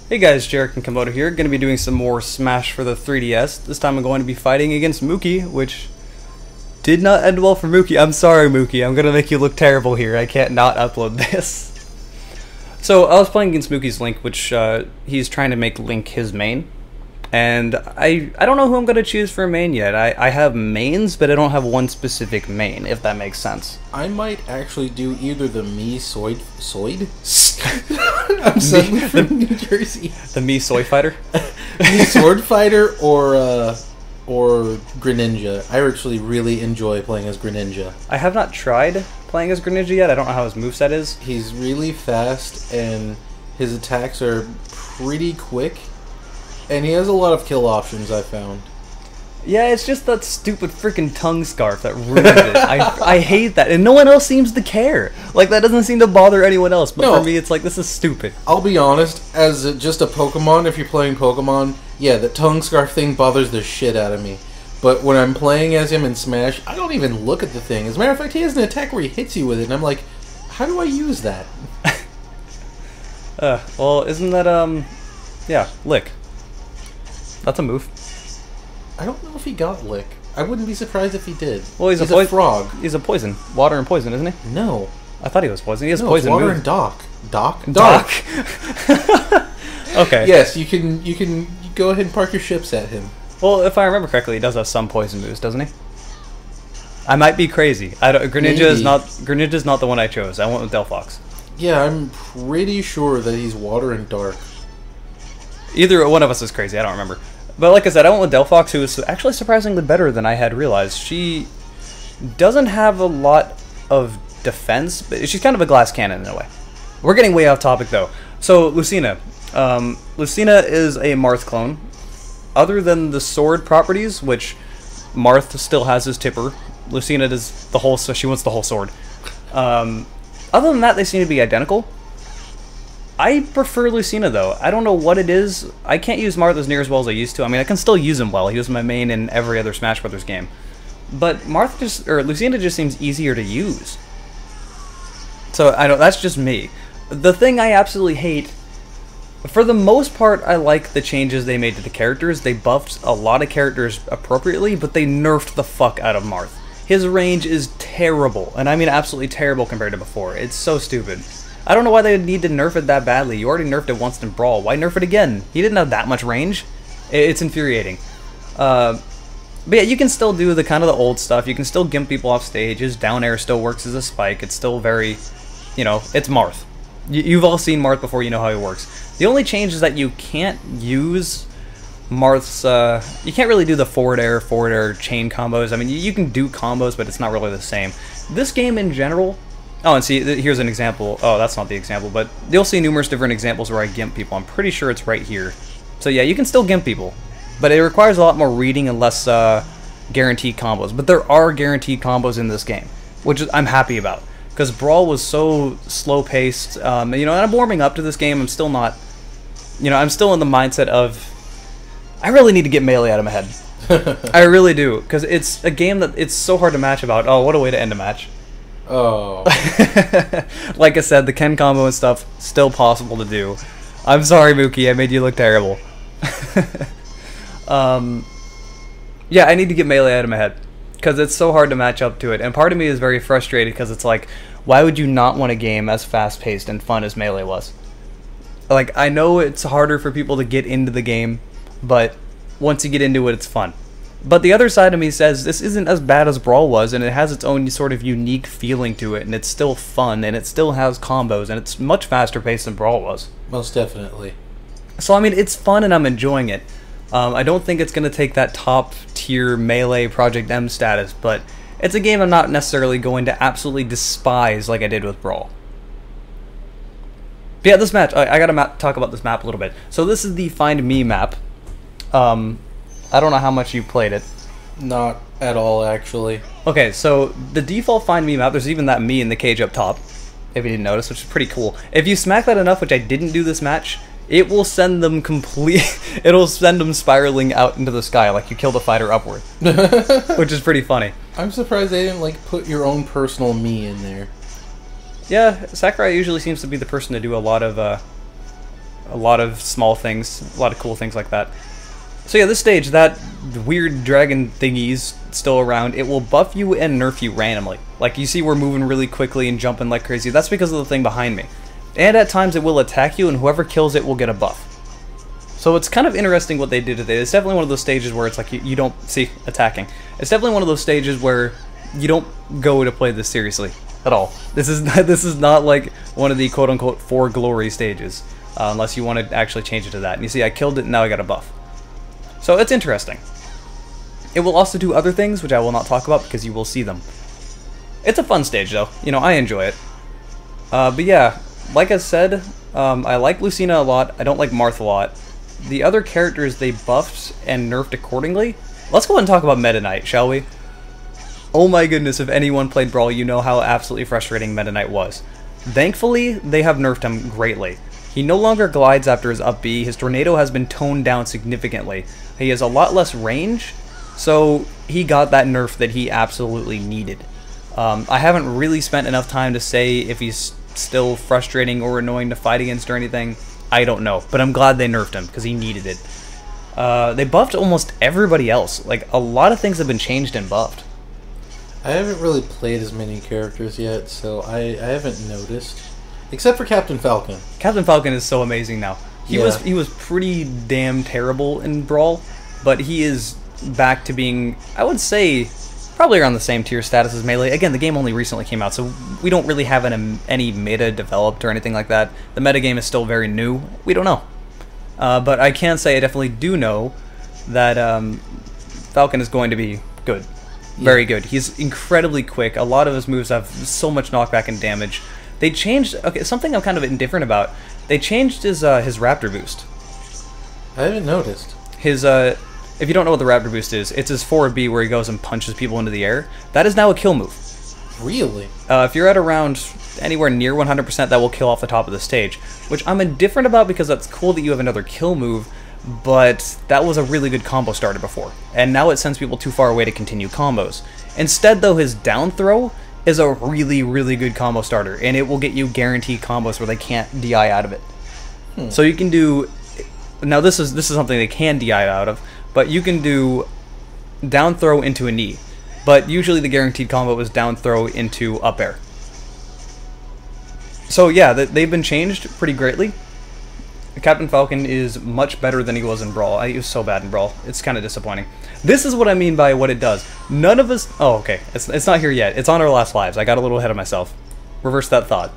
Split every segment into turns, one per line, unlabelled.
Hey guys, Jarek and Komodo here, going to be doing some more Smash for the 3DS. This time I'm going to be fighting against Muki, which did not end well for Muki. I'm sorry, Muki, I'm going to make you look terrible here. I can't not upload this. So, I was playing against Muki's Link, which he's trying to make Link his main. And I don't know who I'm going to choose for a main yet. I have mains, but I don't have one specific main, if that makes sense.
I might actually do either the Soid? I'm suddenly from New Jersey.
The Me Soy Fighter?
Me Sword Fighter or Greninja. I actually really enjoy playing as Greninja.
I have not tried playing as Greninja yet. I don't know how his moveset is.
He's really fast and his attacks are pretty quick. And he has a lot of kill options, I found.
Yeah, it's just that stupid freaking tongue scarf that ruins it. I hate that, and no one else seems to care. Like, that doesn't seem to bother anyone else, but
No.
for me, it's like, this is stupid.
I'll be honest, as just a Pokemon, if you're playing Pokemon, yeah, the tongue scarf thing bothers the shit out of me. But when I'm playing as him in Smash, I don't even look at the thing. As a matter of fact, he has an attack where he hits you with it, and I'm like, how do I use that?
Well, isn't that, yeah, Lick. That's a move.
I don't know if he got Lick. I wouldn't be surprised if he did.
Well, he's a
frog.
He's a poison. Water and poison, isn't he?
No.
I thought he was poison. He has
No,
poison
it's water
move.
and Doc. Doc?
Doc. Okay.
Yes, you can go ahead and park your ships at him.
Well, if I remember correctly, he does have some poison moves, doesn't he? I might be crazy. Greninja's not the one I chose. I went with Delphox.
Yeah, I'm pretty sure that he's water and dark.
Either one of us is crazy. I don't remember. But like I said, I went with Delphox, who is actually surprisingly better than I had realized. She doesn't have a lot of defense, but she's kind of a glass cannon in a way. We're getting way off topic, though. So, Lucina. Lucina is a Marth clone. Other than the sword properties, which Marth still has his tipper, Lucina does the whole, so she wants the whole sword. Other than that, they seem to be identical. I prefer Lucina, though. I don't know what it is. I can't use Marth as near as well as I used to. I mean, I can still use him well. He was my main in every other Smash Brothers game. But Lucina just seems easier to use. So, I don't, that's just me. The thing I absolutely hate, for the most part, I like the changes they made to the characters. They buffed a lot of characters appropriately, but they nerfed the fuck out of Marth. His range is terrible, and I mean absolutely terrible compared to before. It's so stupid. I don't know why they would need to nerf it that badly. You already nerfed it once in Brawl. Why nerf it again? He didn't have that much range. It's infuriating. But yeah, you can still do the kind of the old stuff. You can still gimp people off stage. His down air still works as a spike. It's still very, you know, it's Marth. You've all seen Marth before, you know how he works. The only change is that you can't use Marth's, you can't really do the forward air chain combos. I mean, you can do combos, but it's not really the same. This game in general... Oh, and see, here's an example. Oh, that's not the example, but you'll see numerous different examples where I gimp people. I'm pretty sure it's right here. So yeah, you can still gimp people, but it requires a lot more reading and less guaranteed combos. But there are guaranteed combos in this game, which I'm happy about, because Brawl was so slow-paced. You know, and I'm warming up to this game. I'm still not, you know, I'm still in the mindset of, I really need to get Melee out of my head. I really do, because it's a game that it's so hard to match about. Oh, what a way to end a match.
Oh.
Like I said, the Ken combo and stuff, still possible to do. I'm sorry, Muki, I made you look terrible. Yeah, I need to get Melee out of my head, because it's so hard to match up to it. And part of me is very frustrated, because it's like, why would you not want a game as fast-paced and fun as Melee was? Like, I know it's harder for people to get into the game, but once you get into it, it's fun. But the other side of me says this isn't as bad as Brawl was, and it has its own sort of unique feeling to it, and it's still fun, and it still has combos, and it's much faster paced than Brawl was.
Most definitely.
So, I mean, it's fun, and I'm enjoying it. I don't think it's going to take that top-tier Melee Project M status, but it's a game I'm not necessarily going to absolutely despise like I did with Brawl. But yeah, this match, I got to talk about this map a little bit. So this is the Find Me map. I don't know how much you played it.
Not at all, actually.
Okay, so the default Find Me map, there's even that me in the cage up top, if you didn't notice, which is pretty cool. If you smack that enough, which I didn't do this match, it will send them it'll send them spiraling out into the sky like you killed a fighter upward. Which is pretty funny.
I'm surprised they didn't, like, put your own personal me in there.
Yeah, Sakurai usually seems to be the person to do a lot of a lot of small things, a lot of cool things like that. So yeah, this stage, that weird dragon thingy's still around. It will buff you and nerf you randomly. Like, you see we're moving really quickly and jumping like crazy. That's because of the thing behind me. And at times it will attack you, and whoever kills it will get a buff. So it's kind of interesting what they did today. It's definitely one of those stages where it's like you don't see attacking. It's definitely one of those stages where you don't go to play this seriously at all. This is not like one of the quote-unquote 4 glory stages, unless you want to actually change it to that. And you see, I killed it, and now I got a buff. So it's interesting. It will also do other things, which I will not talk about because you will see them. It's a fun stage, though. You know, I enjoy it. But yeah, like I said, I like Lucina a lot. I don't like Marth a lot. The other characters they buffed and nerfed accordingly. Let's go ahead and talk about Meta Knight, shall we? Oh my goodness, if anyone played Brawl, you know how absolutely frustrating Meta Knight was. Thankfully, they have nerfed him greatly. He no longer glides after his up B. His tornado has been toned down significantly. He has a lot less range, so he got that nerf that he absolutely needed. I haven't really spent enough time to say if he's still frustrating or annoying to fight against or anything. I don't know, but I'm glad they nerfed him because he needed it. They buffed almost everybody else. Like, a lot of things have been changed and buffed.
I haven't really played as many characters yet, so I haven't noticed. Except for Captain Falcon.
Captain Falcon is so amazing now. He was pretty damn terrible in Brawl, but he is back to being, I would say, probably around the same tier status as Melee. Again, the game only recently came out, so we don't really have any meta developed or anything like that. The metagame is still very new. We don't know. But I can say I definitely do know that Falcon is going to be good. Very good. He's incredibly quick. A lot of his moves have so much knockback and damage. They changed... Okay, something I'm kind of indifferent about. They changed his Raptor boost.
I haven't noticed.
His... If you don't know what the Raptor boost is, it's his 4B where he goes and punches people into the air. That is now a kill move.
Really?
If you're at around anywhere near 100%, that will kill off the top of the stage. Which I'm indifferent about because that's cool that you have another kill move, but that was a really good combo starter before. And now it sends people too far away to continue combos. Instead, though, his down throw is a really, really good combo starter, and it will get you guaranteed combos where they can't DI out of it. So you can do... Now, this is something they can DI out of, but you can do down throw into a knee. But usually the guaranteed combo is down throw into up air. So yeah, they've been changed pretty greatly. Captain Falcon is much better than he was in Brawl. He was so bad in Brawl. It's kind of disappointing. This is what I mean by what it does. None of us... Oh, okay. It's not here yet. It's on our last lives. I got a little ahead of myself. Reverse that thought.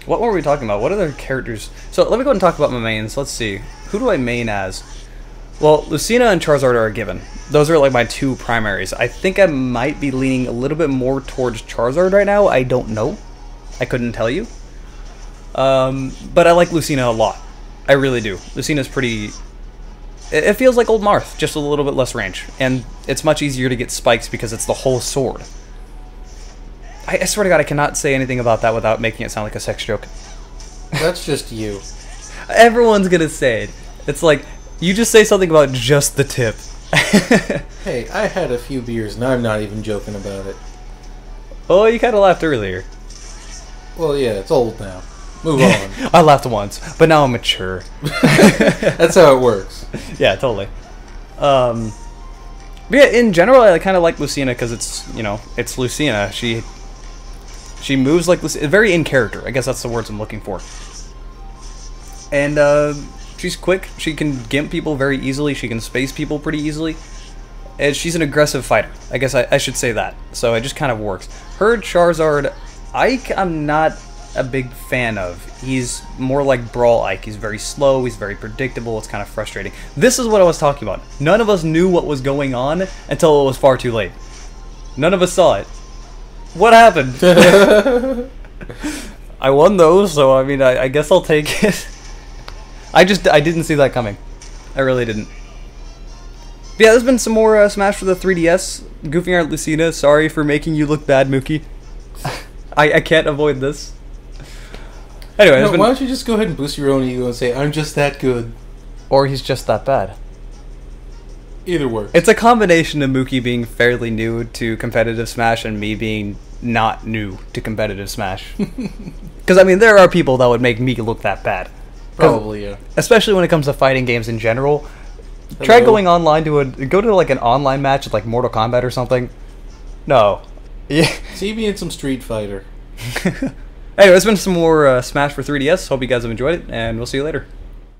What were we talking about? What other characters... So let me go ahead and talk about my mains. Let's see. Who do I main as? Well, Lucina and Charizard are a given. Those are like my two primaries. I think I might be leaning a little bit more towards Charizard right now. I don't know. I couldn't tell you. But I like Lucina a lot. I really do. Lucina's pretty... It feels like old Marth, just a little bit less range. And it's much easier to get spikes because it's the whole sword. I swear to God, I cannot say anything about that without making it sound like a sex joke.
That's just you.
Everyone's gonna say it. It's like, you just say something about just the tip.
Hey, I had a few beers and I'm not even joking about it.
Oh, you kind of laughed earlier.
Well, yeah, it's old now. Move on.
I laughed once, but now I'm mature.
That's how it works.
Yeah, totally. But yeah, in general, I kind of like Lucina because it's, you know, it's Lucina. She moves like Lucina, very in character. I guess that's the words I'm looking for. And she's quick. She can gimp people very easily. She can space people pretty easily. And she's an aggressive fighter. I guess I should say that. So it just kind of works. Her Charizard, Ike, I'm not a big fan of. He's more like Brawl Ike. He's very slow, he's very predictable, it's kind of frustrating. This is what I was talking about. None of us knew what was going on until it was far too late. None of us saw it. What happened? I won though, so I mean, I guess I'll take it. I didn't see that coming. I really didn't. But yeah, there's been some more Smash for the 3DS. Goofing around Lucina, sorry for making you look bad, Muki. I can't avoid this. Anyway,
no, why don't you just go ahead and boost your own ego and say, I'm just that good.
Or he's just that bad.
Either works.
It's a combination of Muki being fairly new to competitive Smash and me being not new to competitive Smash. Because, I mean, there are people that would make me look that bad.
Probably, yeah.
Especially when it comes to fighting games in general. Try going online go to like an online match with like Mortal Kombat or something. No. Yeah.
See me in some Street Fighter.
Anyway, it's been some more Smash for 3DS. Hope you guys have enjoyed it, and we'll see you later.